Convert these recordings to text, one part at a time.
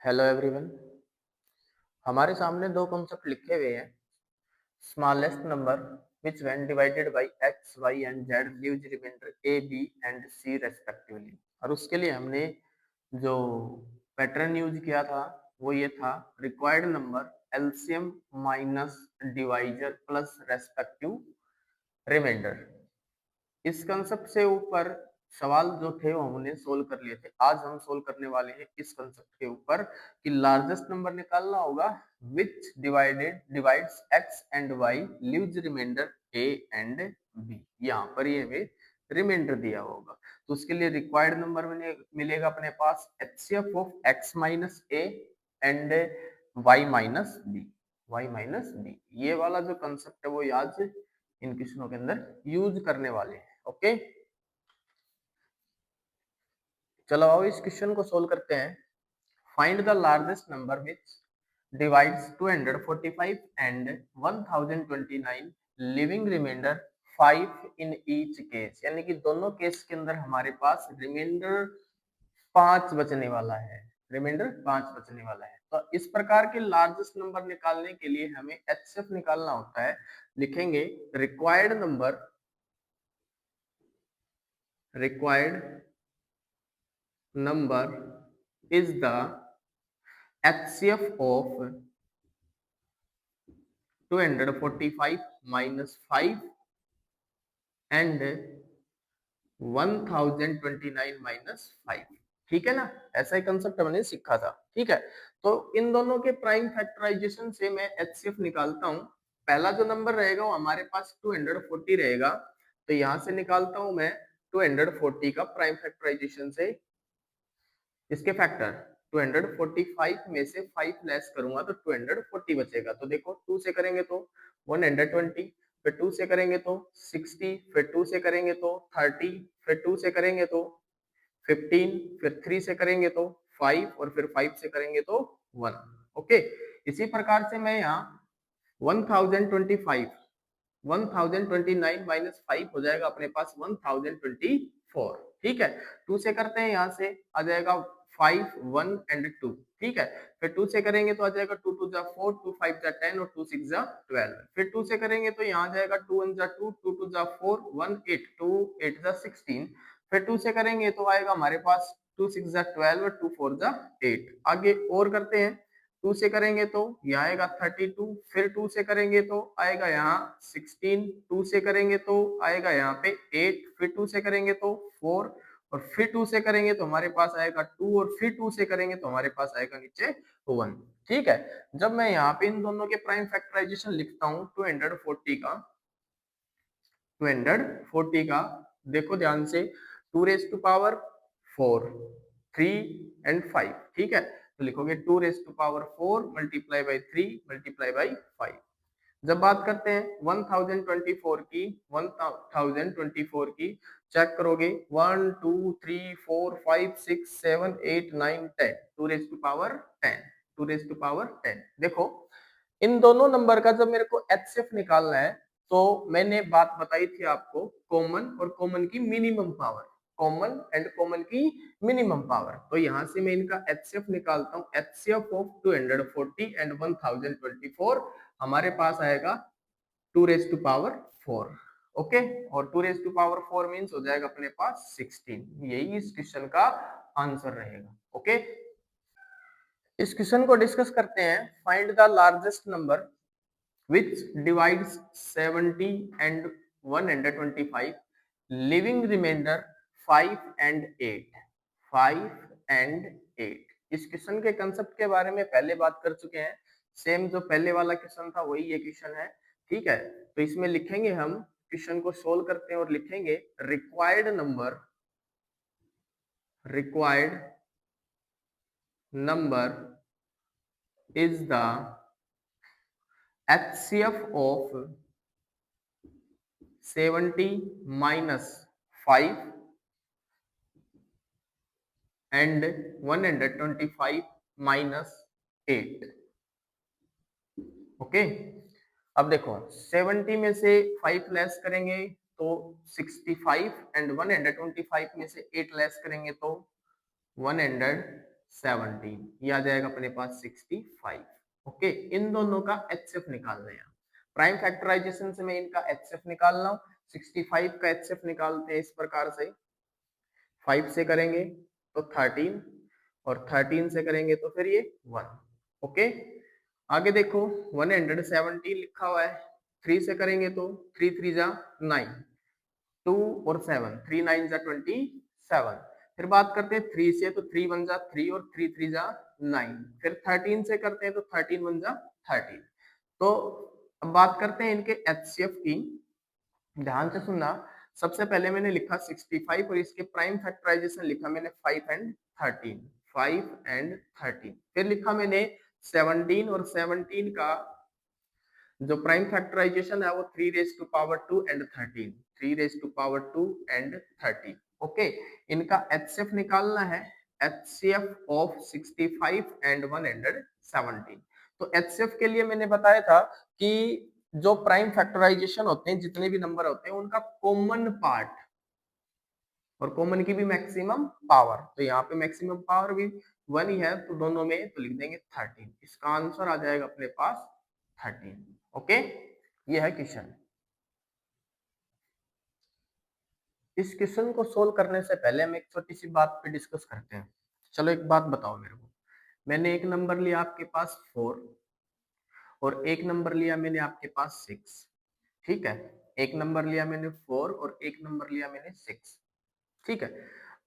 Hello everyone. हमारे सामने दो कॉन्सेप्ट लिखे हुए हैं। Smallest number which when divided by X Y and Z leaves remainder A B and C respectively. और उसके लिए हमने जो पैटर्न यूज किया था वो ये था, required number LCM minus divisor plus respective remainder. इस कंसेप्ट से ऊपर सवाल जो थे वो हमने सोल्व कर लिए थे। आज हम सोल्व करने वाले हैं इस कंसेप्ट के ऊपर कि लार्जेस्ट नंबर निकालना होगा which divides X and Y leaves remainder A and B. यहाँ पर ये हमें रिमाइंडर दिया होगा, तो उसके लिए रिक्वायर्ड नंबर मिलेगा अपने पास HCF of X minus A and Y minus B. ये वाला जो कंसेप्ट है वो आज इन क्वेश्चनों के अंदर यूज करने वाले हैं। ओके, चलो आओ इस क्वेश्चन को सोल्व करते हैं। Find the largest number which divides 245 and 1029 leaving remainder 5 in each case. यानी कि दोनों केस के अंदर हमारे पास रिमाइंडर 5 बचने वाला है। तो इस प्रकार के लार्जेस्ट नंबर निकालने के लिए हमें एचसीएफ निकालना होता है। लिखेंगे required number is the HCF of 245 minus 5 and 1029 minus 5। ठीक है ना, ऐसा ही कंसेप्ट हमने सीखा था। ठीक है, तो इन दोनों के प्राइम फैक्टराइजेशन से मैं HCF निकालता हूं। पहला जो नंबर रहेगा वो हमारे पास 240 रहेगा, तो यहां से निकालता हूं मैं 240 का प्राइम फैक्टराइजेशन से इसके फैक्टर। 245 में से 5 लेस करूंगा तो 240 बचेगा। तो देखो 2 से करेंगे तो 120, फिर 2 से करेंगे तो 60, फिर 2 से करेंगे तो 30, फिर 2 से करेंगे तो 15, फिर 3 से करेंगे तो 5 और फिर 5 से करेंगे तो 1। ओके, इसी प्रकार से मैं यहाँ 1025 1029 माइनस 5 हो जाएगा अपने पास 1024। ठीक है, 2 से करते हैं, यहाँ से आ जाएगा 5 1 एंड 2। ठीक है, फिर 2 से करेंगे तो आ जाएगा 2 2 जा 4, 2 5 जा 10 और 2 6 जा 12। फिर 2 से करेंगे तो यहाँ जाएगा 2 1 जा 2, 2 2 जा 4, 1 8, 2 8 जा 16। फिर 2 से करेंगे तो आएगा हमारे पास 2 6 जा 12 और 2 4 जा 8। आगे और करते हैं, 2 से करेंगे तो यहाँ आएगा 32, फिर 2 से करेंगे तो आएगा यहाँ 16, 2 से करेंगे तो आएगा यहाँ पे 8, फिर 2 से करेंगे तो 4 और फिर 2 से करेंगे तो हमारे पास आएगा 2 और फिर 2 से करेंगे तो हमारे पास आएगा नीचे 1। ठीक है, जब मैं यहाँ पे इन दोनों के प्राइम फैक्टराइजेशन लिखता हूँ 240 का देखो ध्यान से, 2 रेज टू पावर 4, 3 एंड 5। ठीक है, तो लिखोगे 2 raise to power 4 multiply by 3 multiply by 5। जब बात करते हैं 1024 की चेक करोगे 1 2 3 4 5 6 7 8 9 10, 2 raise to power 10, 2 raise to power 10। देखो इन दोनों नंबर का जब मेरे को एचसीएफ निकालना है तो मैंने बात बताई थी आपको कॉमन और कॉमन की minimum power, common and common की मिनिमम पावर। तो यहां से मैं इनका एचसीएफ निकालता हूं। एचसीएफ ऑफ 240 एंड 1024 हमारे पास आएगा 2 रेज टू पावर 4। ओके, और 2 रेज टू पावर 4 मींस हो जाएगा अपने पास 16। यही इस क्वेश्चन का आंसर रहेगा। ओके, इस क्वेश्चन को डिस्कस करते हैं। Find the largest number which divides 70 and 125 living remainder 5 and 8। 5 and 8 इस क्वेश्चन के कंसेप्ट के बारे में पहले बात कर चुके हैं। सेम जो पहले वाला क्वेश्चन था वही ये क्वेश्चन है। ठीक है, तो इसमें लिखेंगे हम, क्वेश्चन को सोल्व करते हैं और लिखेंगे required number is the HCF of 70 minus 5 and 125 minus 8। Okay, अब देखो 70 में से 5 लेस करेंगे तो 65 एंड 125 में से 8 लेस करेंगे तो 100। 17, ये आ जाएगा अपने पास 65। ओके, इन दोनों का एचसीएफ निकालना है। प्राइम फैक्टराइजेशन से मैं इनका एचसीएफ निकाल रहा हूँ। 65 का एचसीएफ निकालते हैं इस प्रकार से, 5 से करेंगे तो 13, और 13 से करेंगे तो फिर ये 1। ओके, आगे देखो 117 लिखा हुआ है, 3 से करेंगे तो 3 3 जा 9, 2 और 7, 3 9 जा 27। फिर बात करते हैं 3 से, तो 3 1 जा 3 और 3 3 जा 9। फिर 13 से करते हैं तो 13 1 जा 13। तो अब बात करते हैं इनके एचसीएफ की। ध्यान से सुनना, सबसे पहले मैंने लिखा 65 और इसके प्राइम फैक्टराइजेशन लिखा मैंने 5 एंड 13, 5 एंड 13। फिर लिखा मैंने 17 और 17 का जो प्राइम फैक्टराइजेशन है वो 3 raise to power 2 and 13, 3 raise to power 2 and 13। Okay, इनका एचसीएफ निकालना है, एचसीएफ ऑफ 65 एंड 117। तो एचसीएफ के लिए मैंने बताया था कि जो प्राइम फैक्टराइजेशन होते हैं, जितने भी नंबर होते हैं उनका कॉमन पार्ट और कॉमन की भी मैक्सिमम पावर, तो यहाँ पे मैक्सिमम पावर भी 1 ही है, तो दोनों में तो लिख देंगे 13। इसका आंसर आ जाएगा अपने पास 13। ओके, ये है क्वेश्चन। इस क्वेश्चन को सोल्व करने से पहले हम एक छोटी सी बात पे डिस्कस करते हैं। चलो एक बात बताओ मेरे को, मैंने एक नंबर लिया आपके पास 4 और एक नंबर लिया मैंने आपके पास 6। ठीक है, एक नंबर लिया मैंने 4 और एक नंबर लिया मैंने 6। ठीक है,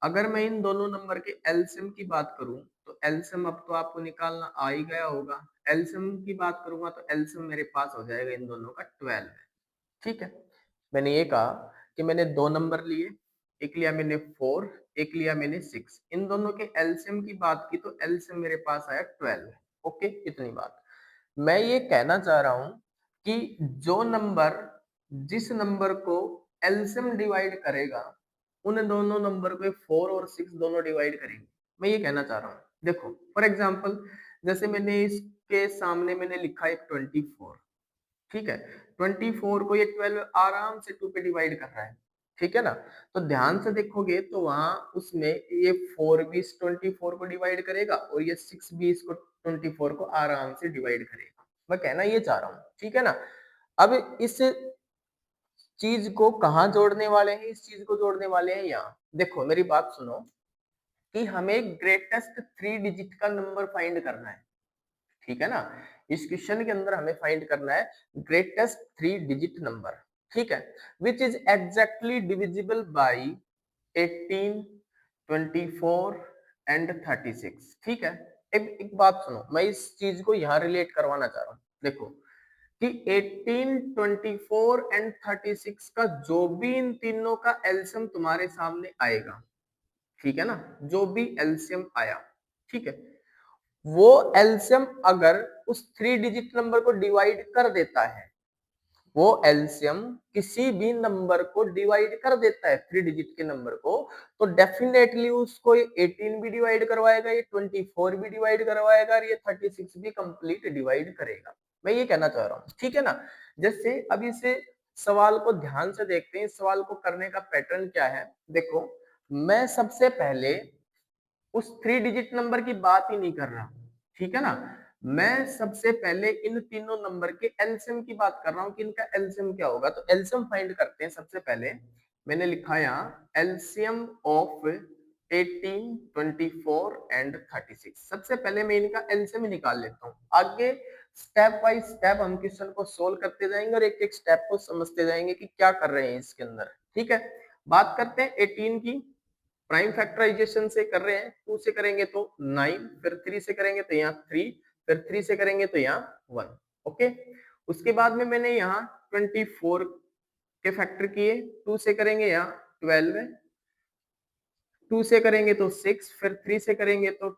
अगर मैं इन दोनों नंबर के एलसीएम की बात करूं तो एलसीएम अब तो आपको निकालना आ ही गया होगा। एलसीएम की बात करूंगा तो एलसीएम मेरे पास हो जाएगा इन दोनों का 12 है। ठीक है, मैंने ये कहा कि मैंने दो नंबर लिए, एक लिया मैंने 4, एक लिया मैंने 6। इन दोनों के एलसीएम की बात की तो एलसीएम मेरे पास आया 12 है। ओके, इतनी बात। मैं ये कहना चाह रहा हूं कि जो नंबर जिस नंबर को एलसीएम डिवाइड करेगा उन दोनों नंबर को 4 और 6 दोनों डिवाइड करेंगे। मैं ये कहना चाह रहा हूँ, देखो फॉर एग्जांपल जैसे मैंने इसके सामने मैंने लिखा है 24। ठीक है, 24 को ये 12 आराम से 2 पे डिवाइड कर रहा है। ठीक है ना, तो ध्यान से देखोगे तो वहां उसमें ये 4 भी इस 24 को डिवाइड करेगा और ये 6 भी इसको 24 को आराम से डिवाइड करेगा। मैं कहना ये चाह रहा हूँ, ठीक है ना। अब इस चीज को कहाँ जोड़ने वाले हैं, इस चीज को जोड़ने वाले हैं यहाँ। देखो मेरी बात सुनो कि हमें ग्रेटेस्ट 3 डिजिट का नंबर फाइंड करना है। ठीक है ना, इस क्वेश्चन के अंदर हमें फाइंड करना है ग्रेटेस्ट 3 डिजिट नंबर। ठीक है, which is exactly divisible by 18, 24 and 36। ठीक है, एक बात सुनो, मैं इस चीज को यहाँ रिलेट करवाना चाह रहा हूँ। देखो कि 18, 24 एंड 36 का जो भी इन तीनों का एलसीएम तुम्हारे सामने आएगा, ठीक है ना, जो भी एलसीएम आया, ठीक है, वो एलसीएम अगर उस 3 डिजिट नंबर को डिवाइड कर देता है, वो एलसीएम किसी भी नंबर को डिवाइड कर देता है 3 डिजिट के नंबर को, तो डेफिनेटली उसको ये 18 भी डिवाइड करवाएगा, ये 24 भी डिवाइड करवाएगा और ये 36 भी कंप्लीट डिवाइड करेगा। मैं ये कहना चाह रहा हूँ, ठीक है ना। जैसे अब इसे सवाल को ध्यान से देखते हैं, इस सवाल को करने का पैटर्न क्या है। देखो मैं सबसे पहले उस 3 डिजिट नंबर की बात ही नहीं कर रहा, ठीक है ना, मैं सबसे पहले इन तीनों नंबर के एलसीएम की बात कर रहा हूं कि इनका एलसीएम क्या होगा। तो एलसीएम फाइंड करते हैं। सबसे पहले मैंने लिखा यहाँ एलसीएम ऑफ 18, 24 एंड 36। सबसे पहले मैं इनका एलसीएम निकाल लेता हूँ। आगे स्टेप बाय स्टेप हम क्वेश्चन को सोल्व करते जाएंगे और एक एक स्टेप को समझते जाएंगे कि क्या कर रहे हैं इसके अंदर। ठीक है, बात करते हैं 18 की। प्राइम फैक्टराइजेशन से कर रहे हैं, 2 से करेंगे तो 9, फिर 3 से करेंगे तो यहाँ 3, फिर 3 से करेंगे तो यहाँ 1। ओके, उसके बाद में मैंने यहाँ 24 के फैक्टर किए, 2 से करेंगे यहाँ 12, 2 से करेंगे तो 6, फिर 3 से करेंगे तो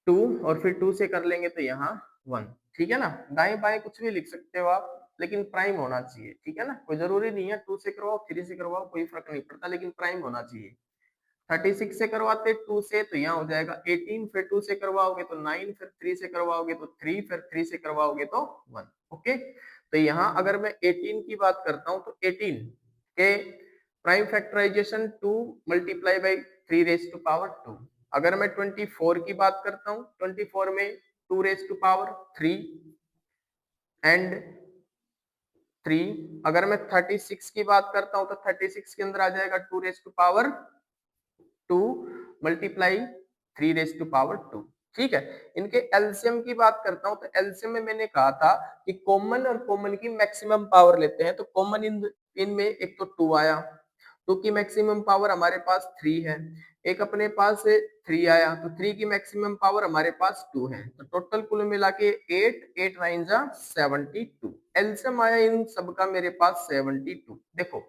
2 और फिर 2 से कर लेंगे तो यहाँ 1। ठीक है ना, दाएं बाएं कुछ भी लिख सकते हो आप, लेकिन प्राइम होना चाहिए। ठीक है ना, कोई जरूरी नहीं है 2 से करवाओ 3 से करवाओ, कोई फर्क नहीं पड़ता, लेकिन प्राइम होना चाहिए। 36 से करवाते 2 से तो यहाँ हो जाएगा 18, फिर 2 से करवाओगे तो 9, फिर 3 से करवाओगे तो 3, फिर 3 से करवाओगे तो 1। ओके, तो यहाँ अगर मैं 18 की बात करता हूँ तो 18 के prime factorization 2 multiply by 3 raise to power 2। अगर मैं 24 की बात करता हूँ, 24 में 2 रेज टू पावर 3 एंड 3। अगर मैं 36 की बात करता हूँ तो 36 के अंदर आ जाएगा 2 raise to power 2 multiply 3 raise to power 2। ठीक है, इनके एलसीएम की बात करता हूं तो एलसीएम में मैंने कहा था कि कॉमन और कॉमन की मैक्सिमम पावर लेते हैं, तो कॉमन इनमें एक तो 2 आया, 2 की मैक्सिमम पावर हमारे पास 3 है, एक अपने पास 3 आया, तो 3 की मैक्सिमम पावर हमारे पास 2 है, तो टोटल कुल मिला के 8, 8 9 जा 72। एलसीएम आया इन सबका मेरे पास 72। देखो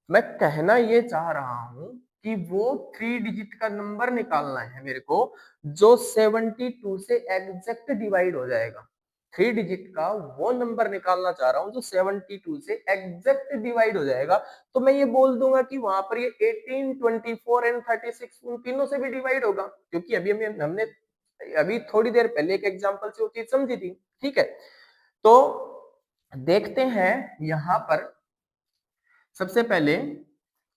मैं कहना ये चाह रहा हूं कि वो 3 डिजिट का नंबर निकालना है मेरे को जो 72 से एग्जैक्ट डिवाइड हो जाएगा। 3 डिजिट का वो नंबर निकालना चाह रहा हूं जो 72 से एग्जैक्ट डिवाइड हो जाएगा। तो मैं ये बोल दूंगा कि वहां पर ये 18, 24 एंड 36 उन तीनों से भी डिवाइड होगा, क्योंकि अभी हमने अभी थोड़ी देर पहले एक एग्जांपल से वो चीज समझी थी। ठीक है, तो देखते हैं यहां पर सबसे पहले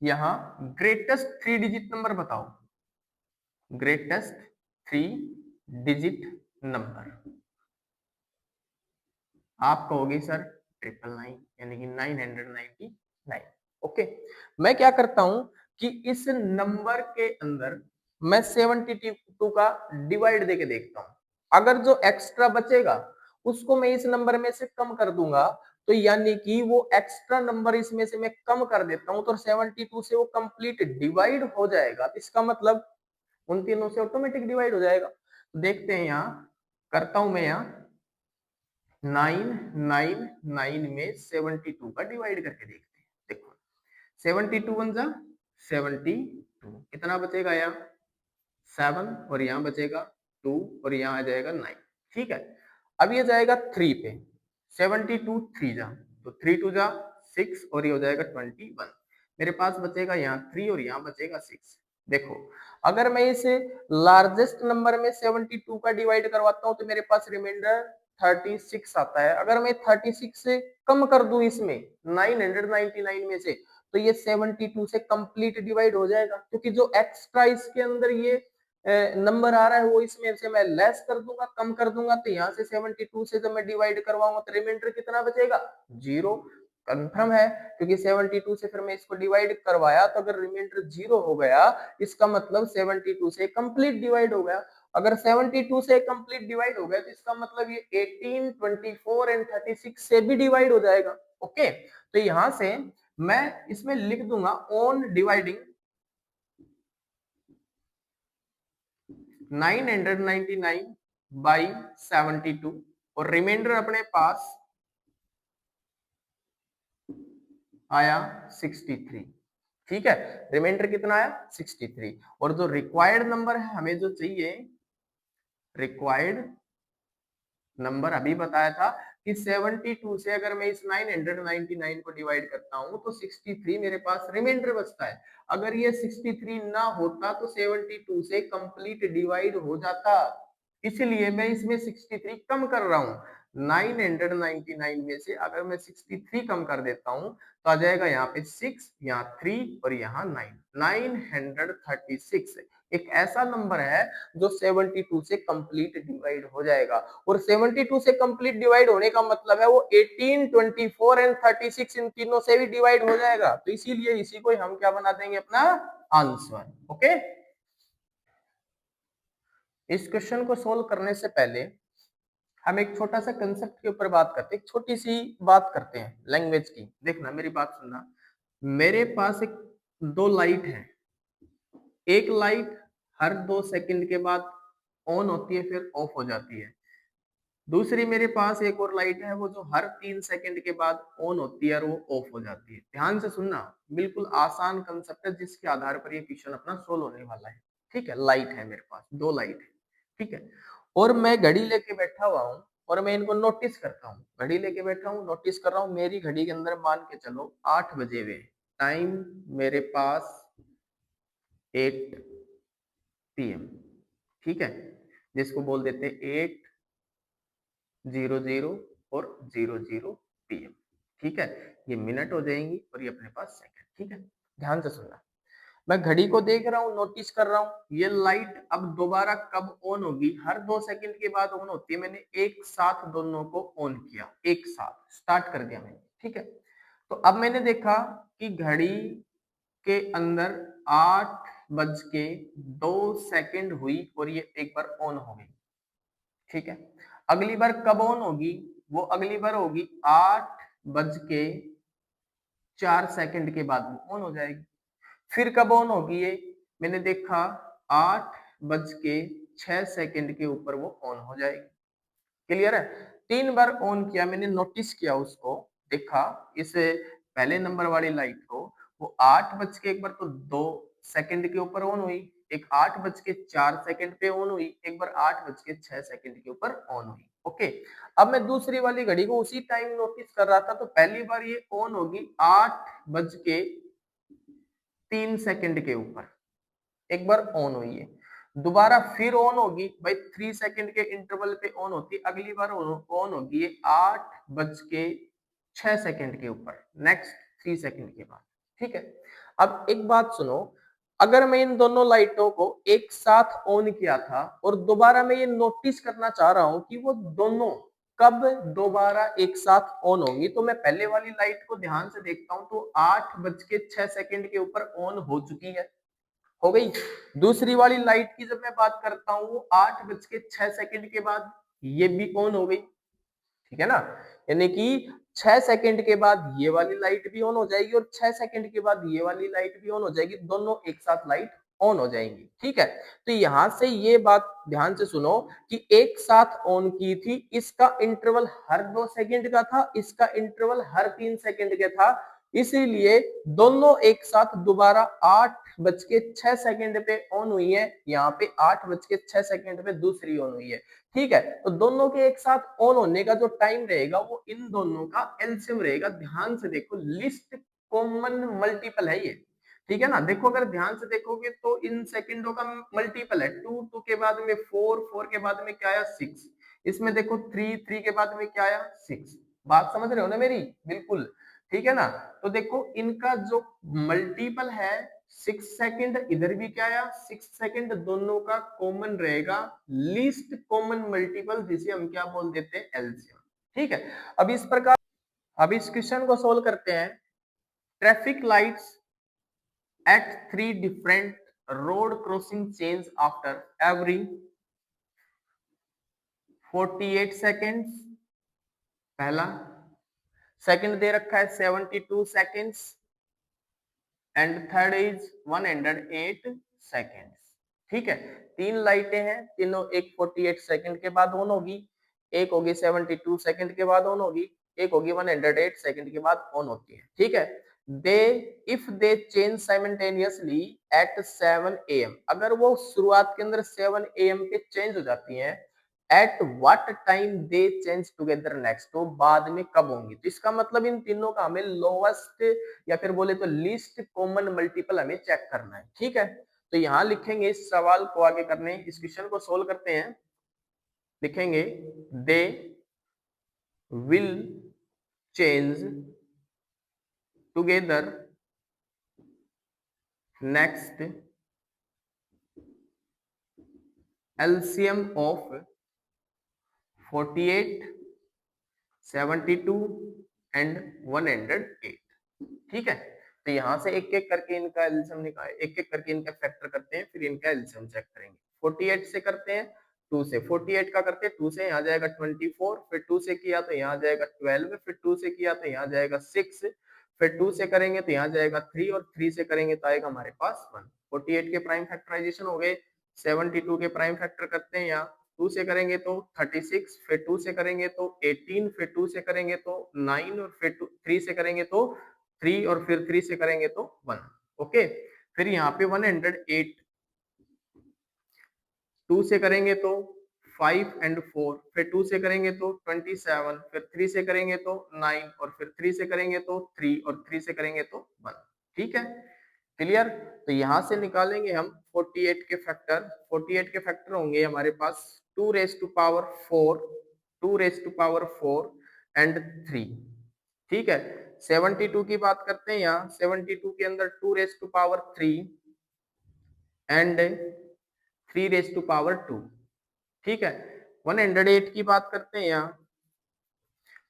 यहां ग्रेटेस्ट 3 डिजिट नंबर बताओ। ग्रेटेस्ट 3 डिजिट नंबर आप कहोगे सर 999 यानी कि 999। ओके, मैं क्या करता हूं कि इस नंबर के अंदर मैं 72 का डिवाइड देके देखता हूं, अगर जो एक्स्ट्रा बचेगा उसको मैं इस नंबर में से कम कर दूंगा, तो यानी कि वो एक्स्ट्रा नंबर इसमें से मैं कम कर देता हूं तो 72 से वो कंप्लीट डिवाइड हो जाएगा। तो इसका मतलब उन तीनों से ऑटोमेटिक डिवाइड हो जाएगा। देखते हैं, यहां करता हूं मैं, यहां 999 में 72 का डिवाइड करके देखते हैं। देखो 72 वन जा 72, कितना बचेगा यहाँ 7 और यहाँ बचेगा 2 और यहाँ आ जाएगा 9। ठीक है, अब ये जाएगा 3 पे, 72 3 जा तो 3 2 जा 6 और ये हो जाएगा 21। मेरे पास बचेगा यहाँ 3 और यहाँ बचेगा 6। देखो अगर मैं इसे लार्जेस्ट नंबर में 72 का डिवाइड करवाता हूँ तो मेरे पास रिमाइंडर 36 आता है। अगर मैं 36 से कम कर दूं इसमें 999 में से, तो ये 72 से कंप्लीट डिवाइड हो जाएगा, क्योंकि जो एक्स्ट्रा इसके अंदर ये नंबर आ रहा है वो इसमें से मैं लेस कर दूंगा, कम कर दूंगा, तो यहाँ से 72 से जब मैं डिवाइड करवाऊंगा तो रिमाइंडर कितना बचेगा 0। कंफर्म है, क्योंकि 72 से फिर मैं इसको डिवाइड करवाया तो अगर रिमाइंडर 0 हो गया इसका मतलब 72 से कंप्लीट डिवाइड हो गया। अगर 72 से कंप्लीट डिवाइड हो गया तो इसका मतलब ये 18, 24 एंड 36 से भी डिवाइड हो जाएगा। ओके, तो यहां से मैं इसमें लिख दूंगा ऑन डिवाइडिंग 999 बाई 72 और रिमाइंडर अपने पास आया 63। ठीक है, रिमाइंडर कितना आया 63, और जो रिक्वायर्ड नंबर है हमें जो चाहिए, रिक्वायर्ड नंबर अभी बताया था कि 72 से अगर मैं इस 999 को डिवाइड करता हूं तो 63 मेरे पास रिमाइंडर बचता है। अगर ये 63 ना होता तो 72 से कंप्लीट डिवाइड हो जाता, इसलिए मैं इसमें 63 कम कर रहा हूं। 999 में से अगर मैं 63 कम कर देता हूं तो आ जाएगा यहाँ पे 6, यहाँ 3 और यहाँ 9, 936 एक ऐसा नंबर है जो 72 से कंप्लीट डिवाइड हो जाएगा। और 72 से कंप्लीट डिवाइड होने का मतलब है वो 18, 24 एंड 36 इन तीनों से भी डिवाइड हो जाएगा, तो इसीलिए इसी को हम क्या बना देंगे अपना आंसर। ओके, इस क्वेश्चन को सोल्व करने से पहले हम एक छोटा सा कंसेप्ट के ऊपर बात करते हैं, एक छोटी सी बात करते हैं लैंग्वेज की। देखना मेरी बात सुनना, मेरे पास एक दो लाइट है, एक लाइट हर 2 सेकंड के बाद ऑन होती है फिर ऑफ हो जाती है, दूसरी मेरे पास एक और लाइट है वो जो हर 3 सेकंड के बाद ऑन होती है और वो ऑफ हो जाती है। ध्यान से सुनना, बिल्कुल आसान कंसेप्ट है जिसके आधार पर ये क्वेश्चन अपना सोल्व होने वाला है। ठीक है, लाइट है मेरे पास, दो लाइट है। ठीक है, और मैं घड़ी लेके बैठा हुआ हूँ और मैं इनको नोटिस करता हूँ, घड़ी लेके बैठा हूँ नोटिस कर रहा हूँ, मेरी घड़ी के अंदर मान के चलो 8 बजे हुए, टाइम मेरे पास 8 PM। ठीक है, जिसको बोल देते 8:00 और 00 PM। ठीक है, ये मिनट हो जाएंगी और ये अपने पास सेकंड। ठीक है, ध्यान से सुनना, मैं घड़ी को देख रहा हूँ, नोटिस कर रहा हूँ, ये लाइट अब दोबारा कब ऑन होगी, हर 2 सेकंड के बाद ऑन होती है। मैंने एक साथ दोनों को ऑन किया, एक साथ स्टार्ट कर दिया मैंने, ठीक है। तो अब मैंने देखा कि घड़ी के अंदर 8 बज के 2 सेकंड हुई और ये एक बार ऑन हो गई, ठीक है। अगली बार कब ऑन होगी, वो अगली बार होगी 8 बज के 4 सेकंड के बाद वो ऑन हो जाएगी। फिर कब ऑन होगी ये, मैंने देखा 8 बज के 6 सेकंड के ऊपर वो ऑन हो जाएगी। क्लियर है। 3 बार ऑन किया मैंने, नोटिस किया उसको, देखा इस पहले नंबर वाली लाइट को, वो 8 बज के एक बार तो 2 सेकंड के ऊपर ऑन हुई, एक 8 बज के 4 सेकंड पे ऑन हुई, एक बार 8 बज के 6 सेकंड के ऊपर ऑन हुई। ओके, अब मैं दूसरी वाली घड़ी को उसी टाइम नोटिस कर रहा था, तो पहली बार ये ऑन होगी 8 बज के 3 सेकंड के ऊपर, एक बार ऑन हुई है। दोबारा फिर ऑन होगी भाई, 3 सेकंड के इंटरवल पे ऑन होती, अगली बार ऑन होगी ये 8 बज के 6 सेकंड के ऊपर, नेक्स्ट 3 सेकंड के बाद, ठीक है। अब एक बात सुनो, अगर मैं इन दोनों लाइटों को एक साथ ऑन किया था और दोबारा मैं ये नोटिस करना चाह रहा हूं कि वो दोनों कब दोबारा एक साथ ऑन होंगी, तो मैं पहले वाली लाइट को ध्यान से देखता हूं तो 8 बज के 6 सेकंड के ऊपर ऑन हो चुकी है, हो गई। दूसरी वाली लाइट की जब मैं बात करता हूँ वो 8 बज के 6 सेकंड के बाद ये भी ऑन हो गई, ठीक है ना। यानी कि 6 सेकंड के बाद ये वाली लाइट भी ऑन हो जाएगी और 6 सेकंड के बाद ये वाली लाइट भी ऑन हो जाएगी, दोनों एक साथ लाइट ऑन हो जाएंगी, ठीक है। तो यहां से ये बात ध्यान से सुनो कि एक साथ ऑन की थी, इसका इंटरवल हर 2 सेकंड का था, इसका इंटरवल हर 3 सेकंड का था, इसीलिए दोनों एक साथ दोबारा 8 बज के 6 सेकंड पे ऑन हुई है, यहाँ पे 8 बज के 6 सेकंड पे दूसरी ऑन हुई है, ठीक है। तो दोनों के एक साथ ऑन होने का जो टाइम रहेगा वो इन दोनों का एलसीएम रहेगा। ध्यान से देखो, लिस्ट कॉमन मल्टीपल है ये, ठीक है ना। देखो अगर ध्यान से देखोगे तो इन सेकंडों का मल्टीपल है, 2 2 के बाद में 4 4 के बाद में क्या आया 6, इसमें देखो 3 3 के बाद में क्या आया 6। बात समझ रहे हो ना मेरी, बिल्कुल, ठीक है ना। तो देखो इनका जो मल्टीपल है 6 सेकंड, इधर भी क्या आया 6 सेकंड, दोनों का कॉमन रहेगा लीस्ट कॉमन मल्टीपल, जिसे हम क्या बोल देते हैं एलसीएम, ठीक है। अब इस प्रकार, अब इस क्वेश्चन को सोल्व करते हैं। Traffic lights at 3 different road crossing change after every 48 seconds, पहला। सेकंड दे रखा है 72 सेकेंड्स एंड थर्ड इज 108 सेकेंड्स, ठीक है। 3 लाइटें हैं, तीनों एक 48 सेकंड के बाद ऑन होगी, एक होगी 72 सेकंड के बाद ऑन होगी, एक होगी 108 सेकंड के बाद ऑन होती है, ठीक है। They if they change simultaneously eight 7 AM, अगर वो शुरुआत के अंदर 7 AM पे चेंज हो जाती हैं, at what time they change together next, तो बाद में कब होंगी। तो इसका मतलब इन तीनों का हमें लोवेस्ट या फिर बोले तो लीस्ट कॉमन मल्टीपल हमें चेक करना है, ठीक है। तो यहां लिखेंगे, इस सवाल को आगे करने, इस क्वेश्चन को सोल्व करते हैं। लिखेंगे they will change together next LCM of 48, 72 and 108, ठीक है। तो यहां से एक एक करके इनका एलसीएम निकाल, एक एक करके इनका फैक्टर करते हैं, फिर इनका एलसीएम चेक करेंगे। 48 से करते हैं, 2 से 48 का करते हैं, 2 से यहाँ जाएगा 24, फिर 2 से किया तो यहाँ जाएगा 12, फिर 2 से किया तो यहाँ जाएगा 6, फिर 2 से करेंगे तो यहाँ जाएगा 3 और 3 से करेंगे तो आएगा हमारे पास 1। 48 के प्राइम फैक्टराइजेशन हो गए, 72 के प्राइम फैक्टर करते हैं, यहाँ 2 से करेंगे तो 36, फिर 2 से करेंगे तो 18, फिर 2 से करेंगे तो 9 और फिर 3 से करेंगे तो 3 और फिर 3 से करेंगे तो 1, ओके। फिर यहाँ पे 108, 2 से करेंगे तो 5 एंड 4, फिर 2 से करेंगे तो 27, फिर 3 से करेंगे तो 9 और फिर 3 से करेंगे तो 3 और 3 से करेंगे तो 1, ठीक है, क्लियर। तो यहां से निकालेंगे हम 48 के फैक्टर। 48 के फैक्टर होंगे हमारे पास 2 raise to power 4, 2 raise to power 4 and 3, ठीक है। 72 की बात करते हैं, यहाँ 72 के अंदर 2 रेज टू पावर 3, एंड 3^2, ठीक है। 108 की बात करते हैं यहाँ,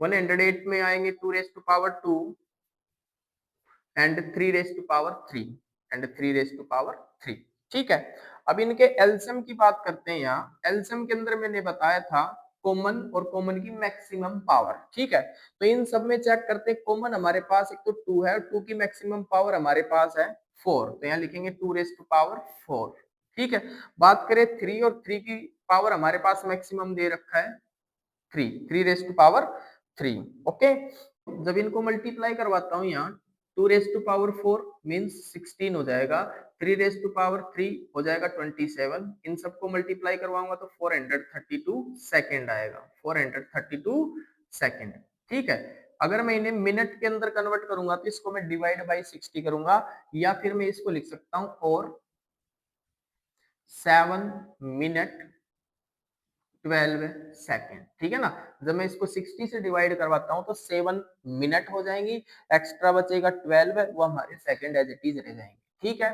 108 में आएंगे 2^2 एंड 3^3 एंड 3^3, ठीक है। अब इनके एलसीएम की बात करते हैं यहाँ, एलसीएम के अंदर मैंने बताया था कॉमन और कॉमन की मैक्सिमम पावर, ठीक है। तो इन सब में चेक करते हैं, कॉमन हमारे पास एक तो 2 है, 2 की मैक्सिमम पावर हमारे पास है 4, तो यहाँ लिखेंगे 2^4, ठीक है। बात करें 3 और 3 की पावर हमारे पास मैक्सिमम दे रखा है 3^3, ओके। जब इनको मल्टीप्लाई करवाता हूँ यहाँ, 2^4 मीन्स 16 हो जाएगा, 3^3 हो जाएगा 27, इन सबको मल्टीप्लाई करवाऊंगा तो 432 सेकेंड आएगा, 432 सेकेंड, ठीक है। अगर मैं इन्हें मिनट के अंदर कन्वर्ट करूंगा तो इसको मैं डिवाइड बाई 60 करूंगा, या फिर मैं इसको लिख सकता हूं और 7 मिनट 12 सेकेंड, ठीक है ना। जब मैं इसको 60 से डिवाइड करवाता हूं तो 7 मिनट हो जाएंगी, एक्स्ट्रा बचेगा 12, वो हमारे सेकेंड एज इट इज रह जाएंगे, ठीक है।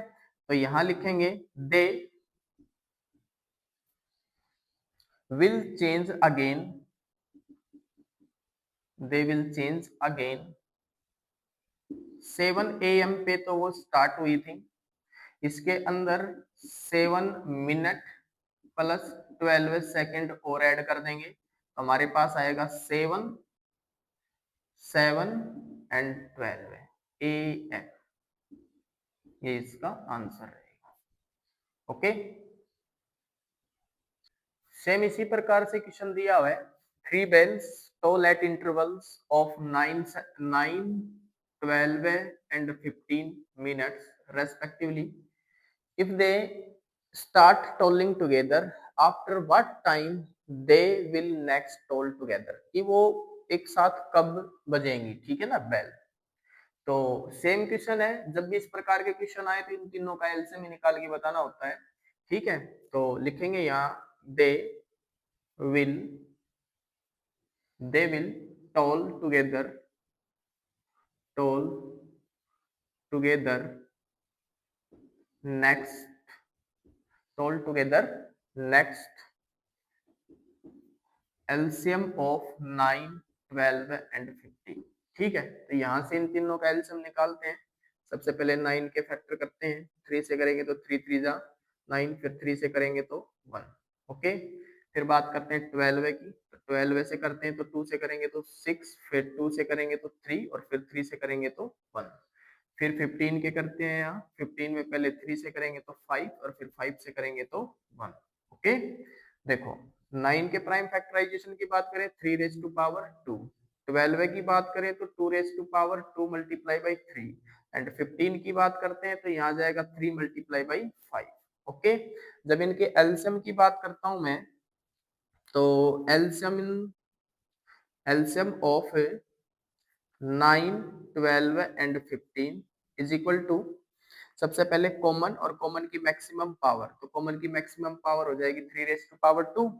तो यहां लिखेंगे they will change again, they will change again 7 AM पे तो वो स्टार्ट हुई थी, इसके अंदर 7 मिनट प्लस 12 सेकेंड और ऐड कर देंगे, तो हमारे पास आएगा 7 एंड 12 AM, ये इसका आंसर रहेगा, ओके। सेम इसी प्रकार से क्वेश्चन दिया हुआ है, 3 bells toll at intervals of 9, 12 and 15 minutes respectively. If they start tolling together, after what time they will next toll together, कि वो एक साथ कब बजेंगी, ठीक है ना बेल। तो सेम क्वेश्चन है, जब भी इस प्रकार के क्वेश्चन आए तो इन तीनों का एलसीएम निकाल के बताना होता है, ठीक है। तो लिखेंगे यहाँ दे will they will toll together next toll together next LCM of 9, 12 and 15, ठीक है। तो यहाँ से इन तीनों का एलसीएम निकालते हैं, सबसे पहले 9 के फैक्टर करते हैं, 3 से करेंगे तो 3 3 जा 9, फिर 3 से करेंगे तो 1, ओके। फिर बात करते हैं 12 की, तो 12 से करते हैं तो 2 से करेंगे तो 6, फिर 2 से करेंगे तो 3 और फिर 3 से करेंगे तो 1। फिर 15 के करते हैं यहाँ, 15 में पहले 3 से करेंगे तो 5 और फिर 5 से करेंगे तो 1, ओके। देखो 9 के प्राइम फैक्टराइजेशन की बात करें 3^2, 12 की बात करें तो 2^2 मल्टीप्लाई बाई 3, एंड 15 की बात करते हैं तो यहाँ जाएगा 3 मल्टीप्लाई बाई 5, ओके। जब इनके एलसीएम की बात करता हूं मैं, तो LCM of 9, 12 and 15 is equal to, सबसे पहले कॉमन और कॉमन की मैक्सिमम पावर, तो कॉमन की मैक्सिमम पावर हो जाएगी 3^2,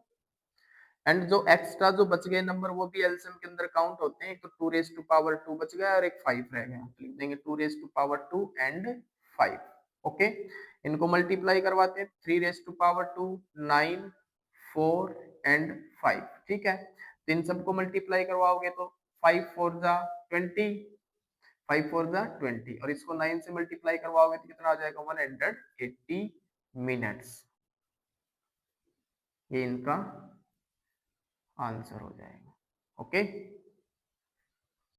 एंड जो एक्स्ट्रा जो बच गए नंबर वो भी एलसीएम के अंदर काउंट होते हैं, तो 2^2 बच गया और एक 5 रह गया, लिख देंगे 2^2 एंड 5, ओके। इनको मल्टीप्लाई करवाते हैं, 3^2, 9, 4 एंड 5, ठीक है। तो इन सबको मल्टीप्लाई करवाओगे तो 5 4 जा 20, 5 4 जा 20, और इसको 9 से मल्टीप्लाई करवाओगे तो कितना आ जाएगा 180 मिनट्स, ये इनका आंसर हो जाएगा, ओके।